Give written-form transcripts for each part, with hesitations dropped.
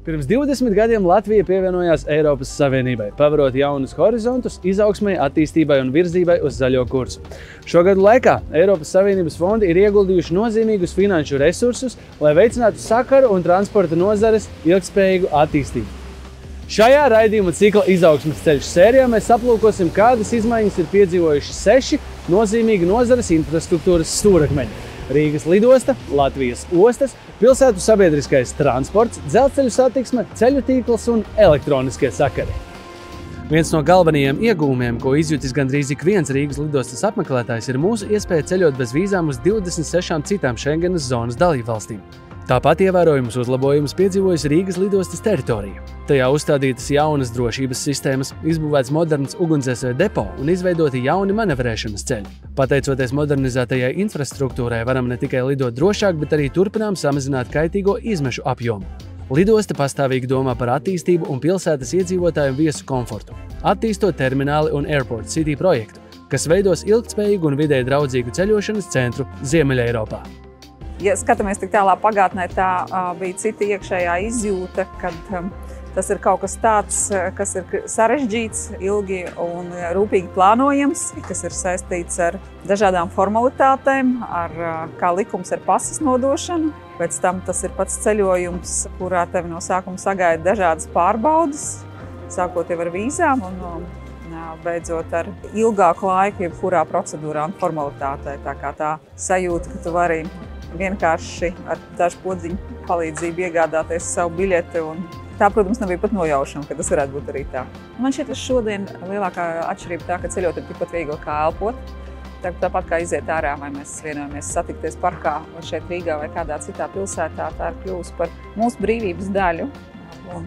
Pirms 20 gadiem Latvija pievienojās Eiropas Savienībai, pavarot jaunus horizontus izaugsmei, attīstībai un virzībai uz zaļo kursu. Šo gadu laikā Eiropas Savienības fondi ir ieguldījuši nozīmīgus finanšu resursus, lai veicinātu sakaru un transporta nozares ilgtspējīgu attīstību. Šajā raidījuma cikla izaugsmes ceļš sērijā mēs aplūkosim, kādas izmaiņas ir piedzīvojuši 6 nozīmīgi nozares infrastruktūras stūrakmeņi. Rīgas lidosta, Latvijas ostas, pilsētu sabiedriskais transports, dzelzceļu satiksme, ceļu tīkls un elektroniskie sakari. Viens no galvenajiem iegūmiem, ko izjutis gandrīz ik viens Rīgas lidostas apmeklētājs, ir mūsu iespēja ceļot bez vīzām uz 26 citām Schengenas zonas dalībvalstīm. Tāpat ievērojumus uzlabojumus piedzīvojusi Rīgas lidostas teritorija. Tajā uzstādītas jaunas drošības sistēmas, izbūvēts moderns ugunsdzēsēju depo un izveidoti jauni manevrēšanas ceļi. Pateicoties modernizētajai infrastruktūrai, varam ne tikai lidot drošāk, bet arī turpinām samazināt kaitīgo izmešu apjomu. Lidosta pastāvīgi domā par attīstību un pilsētas iedzīvotāju viesu komfortu, attīstot termināli un Airport City projektu, kas veidos ilgtspējīgu un videi draudzīgu ceļošanas centru Ziemeļeiropā. Ja skatāmies tik tālā pagātnē, tā bija cita iekšējā izjūta, kad tas ir kaut kas tāds, kas ir sarežģīts, ilgi un rūpīgi plānojams, kas ir saistīts ar dažādām formalitātēm, kā likums ar pasas nodošanu. Pēc tam tas ir pats ceļojums, kurā tevi no sākuma sagaida dažādas pārbaudes, sākot jau ar vīzām un beidzot ar ilgāku laiku, jebkurā procedūrā un formalitātē. Tā kā tā sajūta, ka tu vari vienkārši ar dažu podziņu palīdzību iegādāties savu biļeti. Tā, protams, nebija pat nojaušama, ka tas varētu būt arī tā. Man šķiet, ka šodien lielākā atšķirība tā, ka ceļot ir tikpat viegli kā elpot. Tāpat kā iziet ārā, vai mēs vienojamies satikties parkā vai šeit Rīgā vai kādā citā pilsētā, tā ir kļuvusi par mūsu brīvības daļu. Un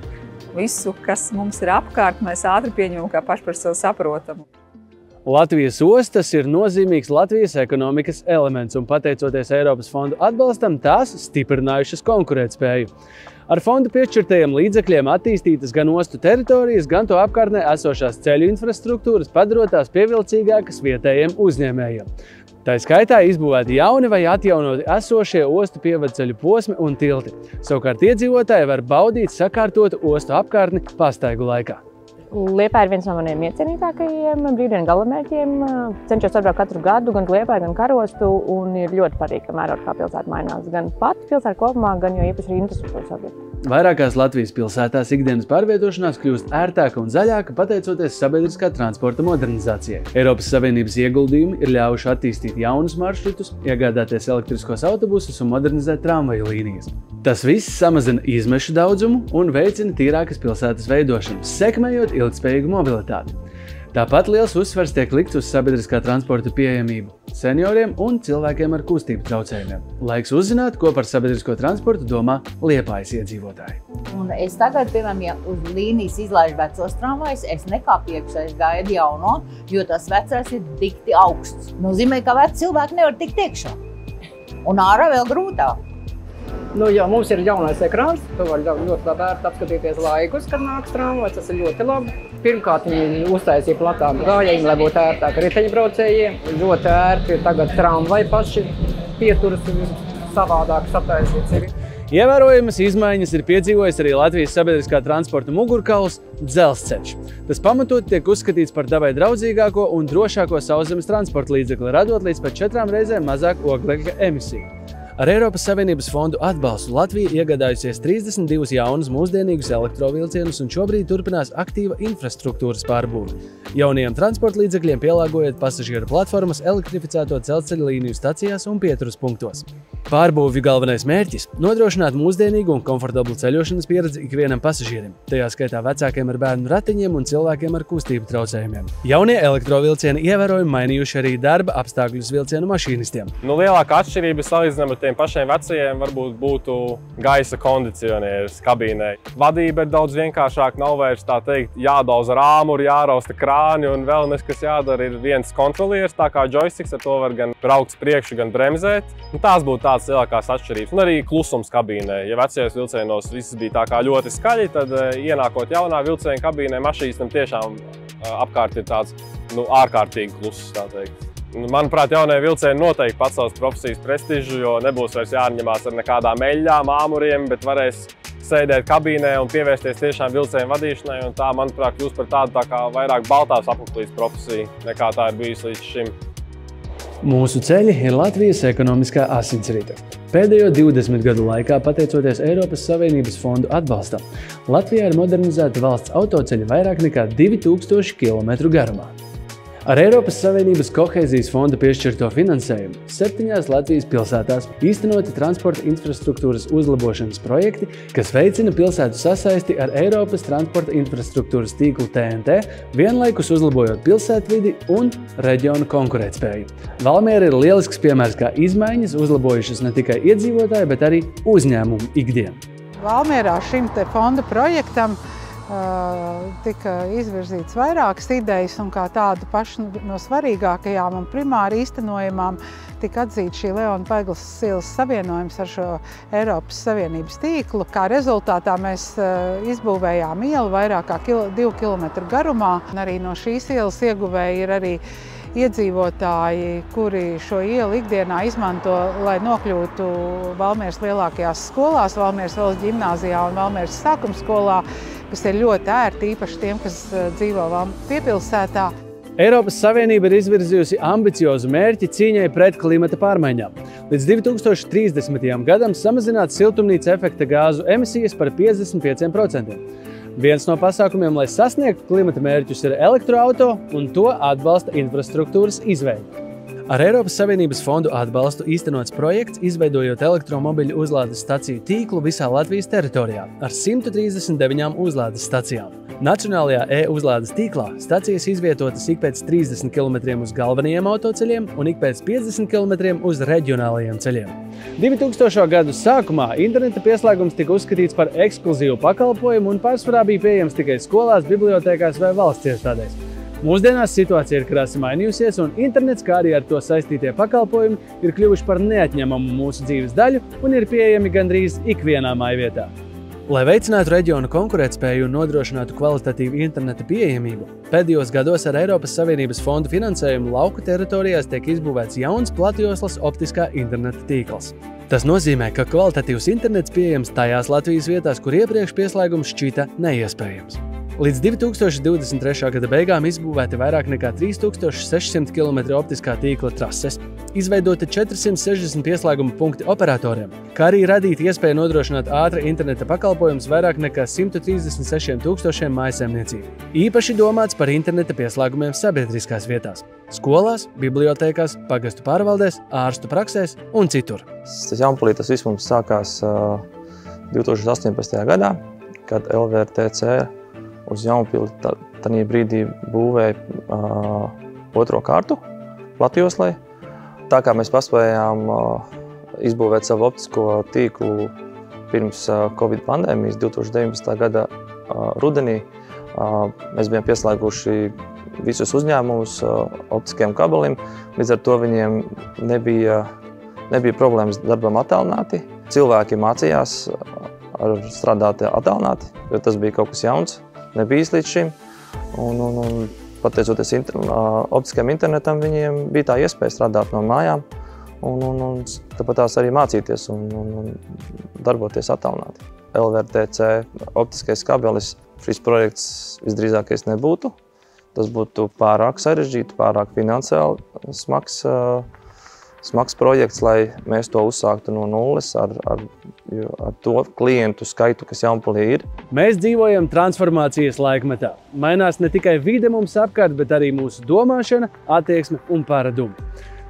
visu, kas mums ir apkārt, mēs ātri pieņemam kā paši par sevi saprotamu. Latvijas ostas ir nozīmīgs Latvijas ekonomikas elements un, pateicoties Eiropas fondu atbalstam, tās stiprinājušas konkurētspēju. Ar fondu piešķirtajiem līdzekļiem attīstītas gan ostu teritorijas, gan to apkārtnē esošās ceļu infrastruktūras, padarot tās pievilcīgākas vietējiem uzņēmējiem. Tā skaitā izbūvēti jauni vai atjaunoti esošie ostu pievadceļu posmi un tilti. Savukārt iedzīvotāji var baudīt sakārtotu ostu apkārtni pastaigu laikā. Liepāja ir viens no maniem iecienītākajiem brīvdienu galamērķiem. Cenšos atbraukt katru gadu, gan Liepāju, gan Karostu, un ir ļoti patīkami vērot, kā pilsēta mainās. Gan pati pilsēta kopumā, gan jo īpaši arī infrastruktūras objekti. Vairākās Latvijas pilsētās ikdienas pārvietošanās kļūst ērtāka un zaļāka, pateicoties sabiedriskā transporta modernizācijai. Eiropas Savienības ieguldījumi ir ļāvuši attīstīt jaunus maršrutus, iegādāties elektriskos autobusus un modernizēt tramvaju līnijas. Tas viss samazina izmešu daudzumu un veicina tīrākas pilsētas veidošanu, sekmējot ilgtspējīgu mobilitāti. Tāpat liels uzsvars tiek likts uz sabiedriskā transporta pieejamību senioriem un cilvēkiem ar kustību traucējumiem. Laiks uzzināt, ko par sabiedrisko transportu domā Liepājas iedzīvotāji. Un es tagad, piemēram, ja uz līnijas izlaiž vecos tramvajus, es nekāpu iekšā, es gaidu jauno, jo tas vecais ir dikti augsts. Nozīmē, ka veci cilvēki nevar tikt iekšā. Un ārā vēl grūtāk. Jā, mums ir jaunais ekrāns, tu vari ļoti labi apskatīties laikus, kad nāks tramvajs, tas ir ļoti labi. Pirmkārt, viņi uztaisīja platām gājējiem, lai būtu ērtāk riteņbraucējiem. Ļoti ērti tagad tramvaji paši pieturas savādāk sataisīts ir. Ievērojamas izmaiņas ir piedzīvojis arī Latvijas sabiedriskā transporta mugurkauls – dzelzceļš. Tas pamatot tiek uzskatīts par dabai draudzīgāko un drošāko sauszemes transporta līdzekli, radot līdz pat 4 reizēm mazāk oglekļa emisiju. Ar Eiropas Savienības fondu atbalstu Latvija iegādājusies 32 jaunus mūsdienīgus elektrovilcienus un šobrīd turpinās aktīva infrastruktūras pārbūve. Jaunajiem transporta līdzekļiem pielāgojot pasažieru platformas elektrificēto dzelzceļa līniju stacijās un pieturas punktos. Pārbūvju galvenais mērķis – nodrošināt mūsdienīgu un komfortablu ceļošanas pieredzi ikvienam pasažierim, tajā skaitā vecākiem ar bērnu ratiņiem un cilvēkiem ar kustību traucējumiem. Jaunie elektrovilcieni ievērojami mainījuši arī darba apstākļus vilcienu mašīnistiem. Lielākā atšķirība salīdzinām ar tiem pašiem vecajiem varbūt būtu gaisa kondicionieris kabīnē. Vadība ir daudz vienkāršāka, nav vairs tā teikt jādauza ar āmuri, jārausta krāni un vēl kas jādara ir viens kontrolieris, tā kā joysticks, ar to var gan braukt priekšu, gan bremzēt. Tās būtu tādas lielākās atšķirības. Un arī klusums kabīnē. Ja vecajos vilcienos viss bija tā kā ļoti skaļi, tad ienākot jaunā vilciena kabīnē mašīnistam tiešām apkārt ir tāds ārkārtīgi kluss, tā teikt. Manuprāt, jaunie vilcieni noteikti pacels profesijas prestižu, jo nebūs vairs jāņemās ar nekādām eļļām, āmuriem, bet varēs sēdēt kabīnē un pievērsties tiešām vilcienu vadīšanai. Un tā, manuprāt, kļūst par tādu tā kā vairāk baltās apaklīs profesiju, nekā tā ir bijusi līdz šim. Mūsu ceļi ir Latvijas ekonomiskā asinsrite. Pēdējo 20 gadu laikā, pateicoties Eiropas Savienības fondu atbalstam, Latvijā ir modernizēta valsts autoceļi vairāk nekā 2000 km garumā. Ar Eiropas Savienības kohēzijas fonda piešķirto finansējumu 7 Latvijas pilsētās īstenoti transporta infrastruktūras uzlabošanas projekti, kas veicina pilsētu sasaisti ar Eiropas transporta infrastruktūras tīklu TNT, vienlaikus uzlabojot pilsētvidi un reģionu konkurētspēju. Valmiera ir lielisks piemērs, kā izmaiņas uzlabojušas ne tikai iedzīvotāju, bet arī uzņēmumu ikdienu. Valmierā šim te fonda projektam tika izvirzīts vairākas idejas, un kā tādu pašu no svarīgākajām un primāri īstenojamām tika atzīta šī Leona Paigles ielas savienojums ar šo Eiropas Savienības tīklu. Kā rezultātā mēs izbūvējām ielu vairāk kā 2 km garumā, un arī no šīs ielas ieguvēji ir arī iedzīvotāji, kuri šo ielu ikdienā izmanto, lai nokļūtu Valmieras lielākajās skolās, Valmieras valsts ģimnāzijā un Valmieras sākumskolā, kas ir ļoti ērti, īpaši tiem, kas dzīvo piepilsētā. Eiropas Savienība ir izvirzījusi ambiciozu mērķi cīņai pret klimata pārmaiņām. Līdz 2030. gadam samazināt siltumnīca efekta gāzu emisijas par 55%. Viens no pasākumiem, lai sasniegtu klimata mērķus, ir elektroauto un to atbalsta infrastruktūras izveide. Ar Eiropas Savienības fondu atbalstu īstenots projekts, izveidojot elektromobiļu uzlādes staciju tīklu visā Latvijas teritorijā ar 139 uzlādes stacijām. Nacionālajā e-uzlādes tīklā stacijas izvietotas ik pēc 30 km uz galvenajiem autoceļiem un ik pēc 50 km uz reģionālajiem ceļiem. 2000. gadu sākumā interneta pieslēgums tika uzskatīts par ekskluzīvu pakalpojumu un pārsvarā bija pieejams tikai skolās, bibliotēkās vai valsts iestādēs. Mūsdienās situācija ir krasi mainījusies, un internets, kā arī ar to saistītie pakalpojumi, ir kļuvuši par neatņemamu mūsu dzīves daļu un ir pieejami gandrīz ikvienā mājvietā. Lai veicinātu reģionu konkurētspēju un nodrošinātu kvalitatīvu interneta pieejamību, pēdējos gados ar Eiropas Savienības fondu finansējumu lauku teritorijās tiek izbūvēts jauns platjoslas optiskā interneta tīkls. Tas nozīmē, ka kvalitatīvs internets pieejams tajās Latvijas vietās, kur iepriekš pieslēgums šķita neiespējams. Līdz 2023. gada beigām izbūvēti vairāk nekā 3600 km optiskā tīkla trases, izveidoti 460 pieslēguma punkti operatoriem, kā arī radīt iespēju nodrošināt ātra interneta pakalpojumus vairāk nekā 136 000 mājsaimniecību. Īpaši domāts par interneta pieslēgumiem sabiedriskās vietās – skolās, bibliotēkās, pagastu pārvaldēs, ārstu praksēs un citur. Jaunpilī tas viss mums sākās 2018. gadā, kad LVRTC uz Jaunpili tajā brīdī būvēja otro kārtu platjoslai. Tā kā mēs paspējām izbūvēt savu optisko tīklu pirms Covid pandēmijas 2019. gada rudenī, mēs bijām pieslēguši visus uzņēmumus optiskiem kabelim, līdz ar to viņiem nebija problēmas darbam attālināti. Cilvēki mācījās strādāt attālināti, jo tas bija kaut kas jauns. Nebijis līdz šim, un pateicoties optiskajam internetam, viņiem bija tā iespēja strādāt no mājām, un tāpat tās arī mācīties un darboties attālināti. LVRTC optiskais kabelis, šis projekts visdrīzākais nebūtu. Tas būtu pārāk sarežģīti, pārāk finansiāli smags projekts, lai mēs to uzsāktu no nulles ar to klientu skaitu, kas Jaunpilī ir. Mēs dzīvojam transformācijas laikmetā. Mainās ne tikai vide mums apkārt, bet arī mūsu domāšana, attieksme un paradumi.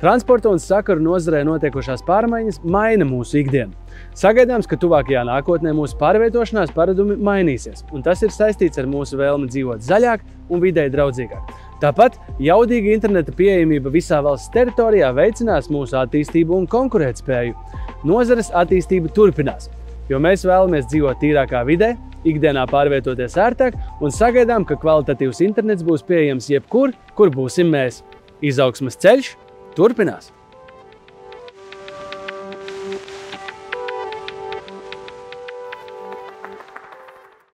Transporta un sakaru nozarē notiekušās pārmaiņas maina mūsu ikdienu. Sagaidāms, ka tuvākajā nākotnē mūsu pārvietošanās paradumi mainīsies, un tas ir saistīts ar mūsu vēlmi dzīvot zaļāk un videi draudzīgāk. Tāpat jaudīga interneta pieejamība visā valsts teritorijā veicinās mūsu attīstību un konkurētspēju. Nozares attīstība turpinās, jo mēs vēlamies dzīvot tīrākā vidē, ikdienā pārvietoties ērtāk un sagaidām, ka kvalitatīvs internets būs pieejams jebkur, kur būsim mēs. Izaugsmes ceļš turpinās!